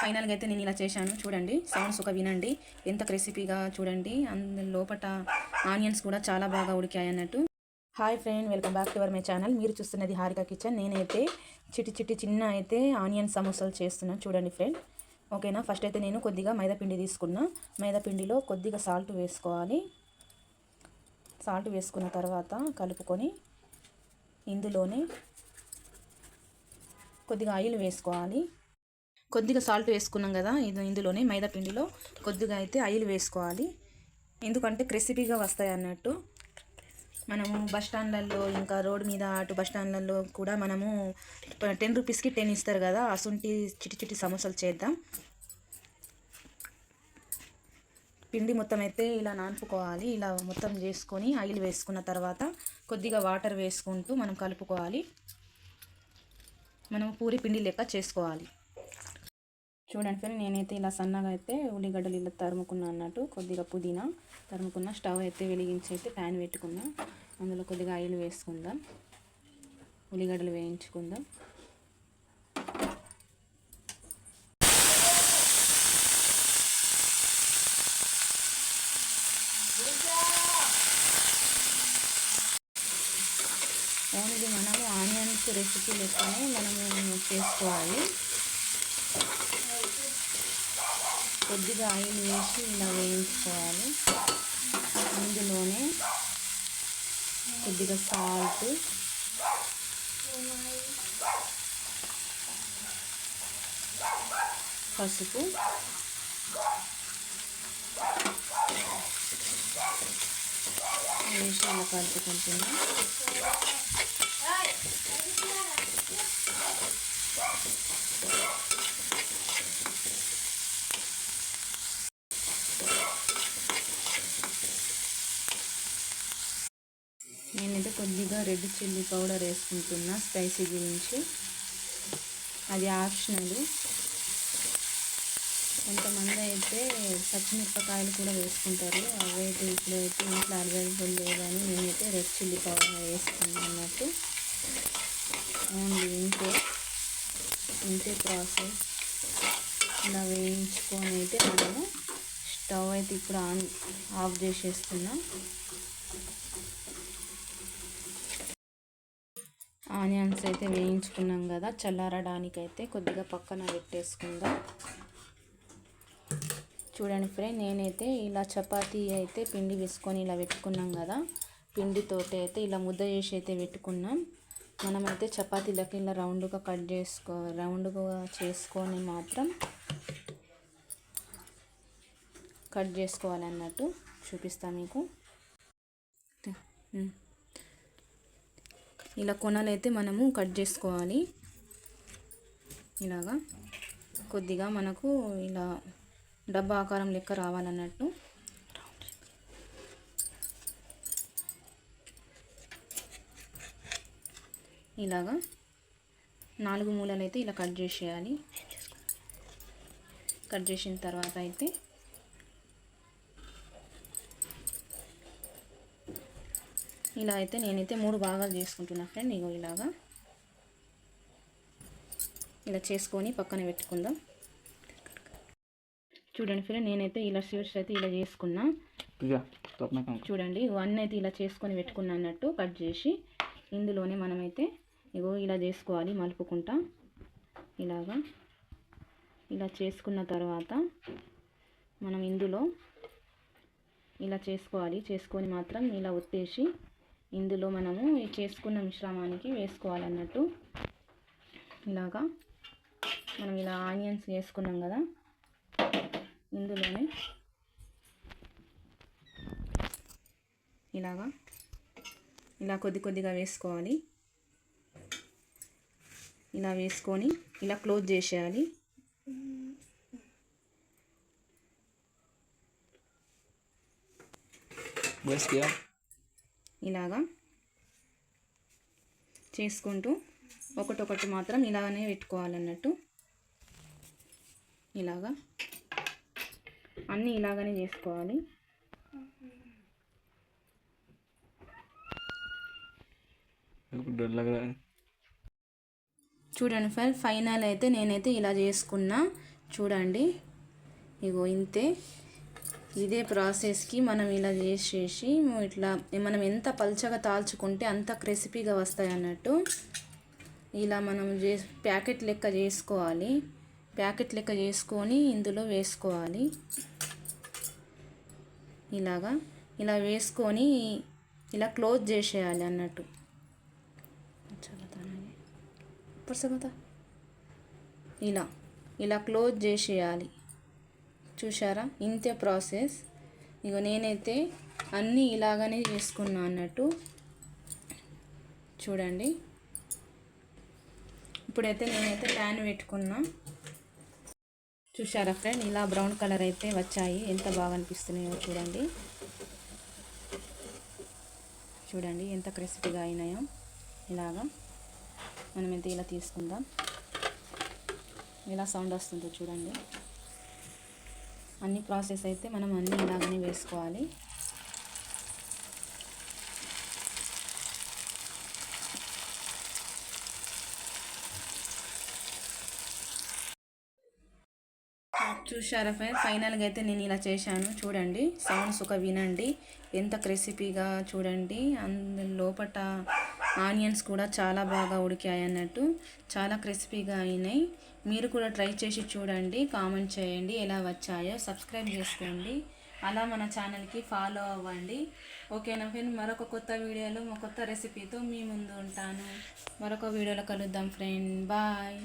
ఫైనల్గా అయితే నేను ఇలా చేశాను. చూడండి సౌండ్స్ ఒక వినండి, ఎంత క్రిస్పీగా చూడండి. లోపట ఆనియన్స్ కూడా చాలా బాగా ఉడికాయి అన్నట్టు. Hi friend, welcome back to our my channel. మీరు చూస్తున్నది హారిక కిచెన్. నేనైతే చిన్న అయితే ఆనియన్ సమోసాలు చేస్తున్నాను. చూడండి ఫ్రెండ్, ఓకేనా. ఫస్ట్ అయితే నేను కొద్దిగా మైదాపిండి తీసుకున్నా. మైదాపిండిలో కొద్దిగా సాల్ట్ వేసుకోవాలి. సాల్ట్ వేసుకున్న తర్వాత కలుపుకొని ఇందులోనే కొద్దిగా ఆయిల్ వేసుకోవాలి. కొద్దిగా సాల్ట్ వేసుకున్నాం కదా, ఇందులోనే మైదాపిండిలో కొద్దిగా అయితే ఆయిల్ వేసుకోవాలి. ఎందుకంటే క్రిస్పీగా వస్తాయి అన్నట్టు. మనము బస్ స్టాండ్లలో, ఇంకా రోడ్ మీద అటు బస్ స్టాండ్లలో కూడా మనము 10 రూపీస్కి 10 ఇస్తారు కదా, అసుంటి చిట్టి సమోసాలు చేద్దాం. పిండి మొత్తం అయితే ఇలా నానుపుకోవాలి. ఇలా మొత్తం చేసుకొని ఆయిల్ వేసుకున్న తర్వాత కొద్దిగా వాటర్ వేసుకుంటూ మనం కలుపుకోవాలి. మనం పూరి పిండి లెక్క చేసుకోవాలి. చూడండి ఫ్రెండ్, నేనైతే ఇలా సన్నగా అయితే ఉల్లిగడ్డలు ఇలా తరుముకున్నా అన్నట్టు. కొద్దిగా పుదీనా తరుముకున్న. స్టవ్ అయితే వెలిగించి అయితే ప్యాన్ పెట్టుకున్నా. అందులో కొద్దిగా ఆయిల్ వేసుకుందాం. ఉల్లిగడ్డలు వేయించుకుందాం. ఓన్లీ మనము ఆనియన్స్ రెసిపీ లెక్కనే మనము చేసుకోవాలి. కొద్దిగా ఆయిల్ వేసి ఇలా వేయించుకోవాలి. ఇందులోనే కొద్దిగా సాల్ట్, పసుపు, వేసి ఇలా కలుపుకుంటున్నాం. నేనైతే కొద్దిగా రెడ్ చిల్లీ పౌడర్ వేసుకుంటున్నా స్పైసీ గురించి. అది ఆప్షనల్. కొంతమంది అయితే పచ్చిమిరపకాయలు కూడా వేసుకుంటారు. అవైతే ఇప్పుడైతే ఇంట్లో అవైలబుల్ లేదని నేనైతే రెడ్ చిల్లీ పౌడర్ వేసుకున్నాను అన్నట్టు. ఓన్లీ ఇంతే ప్రాసెస్. ఇలా వేయించుకొని అయితే మనము స్టవ్ అయితే ఇప్పుడు ఆఫ్ చేసేస్తున్నాం. ఆనియన్స్ అయితే వేయించుకున్నాం కదా, చల్లారడానికైతే కొద్దిగా పక్కన పెట్టేసుకుందాం. చూడండి ఫ్రెండ్, నేనైతే ఇలా చపాతీ అయితే పిండి వేసుకొని ఇలా పెట్టుకున్నాం కదా, పిండితోటి అయితే ఇలా ముద్ద చేసి అయితే పెట్టుకున్నాం. మనమైతే చపాతీలకి ఇలా రౌండ్గా చేసుకొని మాత్రం కట్ చేసుకోవాలన్నట్టు. చూపిస్తాను మీకు. ఇలా కొనలు అయితే మనము కట్ చేసుకోవాలి. ఇలాగా కొద్దిగా మనకు ఇలా డబ్బా ఆకారం లెక్క రావాలన్నట్టు. ఇలాగా 4 మూలలు అయితే ఇలా కట్ చేసేయాలి. కట్ చేసిన తర్వాత అయితే ఇలా అయితే నేనైతే 3 భాగాలు చేసుకుంటున్నా ఫ్రెండ్. ఇగో ఇలా చేసుకొని పక్కన పెట్టుకుందాం. చూడండి ఫ్రెండ్, నేనైతే ఇలా స్వీట్స్ అయితే ఇలా చేసుకున్నా. చూడండి, ఇవన్నీ అయితే ఇలా చేసుకొని పెట్టుకున్నా అన్నట్టు. కట్ చేసి ఇందులోనే మనమైతే ఇగో ఇలా చేసుకోవాలి మలుపుకుంటా. ఇలా చేసుకున్న తర్వాత మనం ఇందులో ఇలా చేసుకొని మాత్రం ఇలా ఒత్తేసి ఇందులో మనము చేసుకున్న మిశ్రమానికి వేసుకోవాలన్నట్టు. మనం ఇలా ఆనియన్స్ వేసుకున్నాం కదా, ఇందులోనే ఇలా కొద్దిగా వేసుకోవాలి. ఇలా వేసుకొని ఇలా క్లోజ్ చేసేయాలి. ఇలాగా చేసుకుంటూ ఒకటొకటి మాత్రం ఇలానే పెట్టుకోవాలన్నట్టు. అన్నీ ఇలాగనే చేసుకోవాలి. చూడండి ఫ్రెండ్, ఫైనల్ అయితే నేనైతే ఇలా చేసుకున్నా. చూడండి, ఇగో ఇంతే. ఇదే ప్రాసెస్కి మనం ఇలా చేసేసి ఇట్లా మనం ఎంత పల్చగా తాల్చుకుంటే అంత క్రిస్పీగా వస్తాయి అన్నట్టు. ఇలా మనం ప్యాకెట్ లెక్క చేసుకోవాలి. ప్యాకెట్ లెక్క చేసుకొని ఇందులో వేసుకోవాలి. ఇలా వేసుకొని ఇలా క్లోజ్ చేసేయాలి అన్నట్టు. ఇలా క్లోజ్ చేసేయాలి. చూసారా, ఇంతే ప్రాసెస్. ఇగో నేనైతే అన్నీ ఇలాగనే చేసుకున్నా అన్నట్టు. చూడండి, ఇప్పుడైతే నేనైతే ప్యాన్ పెట్టుకున్నా. చూసారా ఫ్రెండ్, ఇలా బ్రౌన్ కలర్ అయితే వచ్చాయి. ఎంత బాగా అనిపిస్తున్నాయో చూడండి. చూడండి ఎంత క్రిస్పీగా అయినాయో. ఇలాగా మనమైతే ఇలా తీసుకుందాం. ఇలా సౌండ్ వస్తుందో చూడండి. అన్ని ప్రాసెస్ అయితే మనం అన్నీ ఇలాగనే వేసుకోవాలి. చూసారా ఫ్రెండ్స్, ఫైనల్గా అయితే నేను ఇలా చేశాను. చూడండి, సౌండ్స్ ఒక వినండి, ఎంత క్రిస్పీగా. చూడండి, లోపట ఆనియన్స్ కూడా చాలా బాగా ఉడికాయి అన్నట్టు. చాలా క్రిస్పీగా అయినాయి. మీరు కూడా ట్రై చేసి చూడండి, కామెంట్ చేయండి ఎలా వచ్చాయో. సబ్స్క్రైబ్ చేసుకోండి, అలా మన ఛానల్కి ఫాలో అవ్వండి. ఓకేనా ఫ్రెండ్, మరొక కొత్త వీడియోలో కొత్త రెసిపీతో మీ ముందు ఉంటాను. మరొక వీడియోలో కలుద్దాం ఫ్రెండ్. బాయ్.